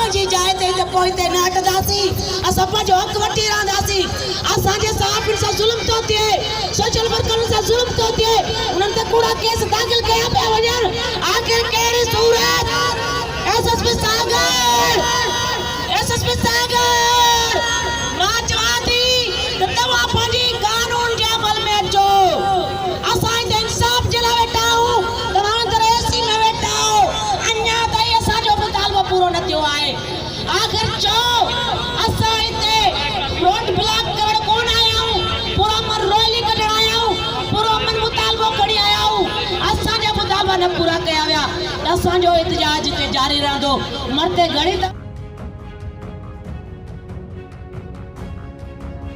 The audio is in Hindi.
जी जाए ते पहुंचते नाटदासी असपा जो हक वटी रहंदासी। असांजे साहब सां जुल्म तो थिए, सोशल वर्कर सां जुल्म तो थिए, उन्हनि ते कूड़ा केस दाख़िल कया पिया वञनि। आख़िर कहिड़ी सूरत SSP सागर मां चवां थी त तव्हां पंहिंजी कानून जे अमल में अचो। असां हिते इंसाफ़ जे लाइ वेठा आहियूं, तव्हां अंदर AC में वेठा आहियो। अञा ताईं असांजो मुतालबो पूरो न थियो आहे। आख़िर चओ असां हिते रोड ब्लॉक करण कोन आया आहियूं, पुरअमन रैली कढण आया आहियूं, पुरअमन मुतालबो खणी आया आहियूं। असांजा मुतालबा न पूरा कया विया त असांजो एहतजाज हिते जारी रहंदो। मरते घणी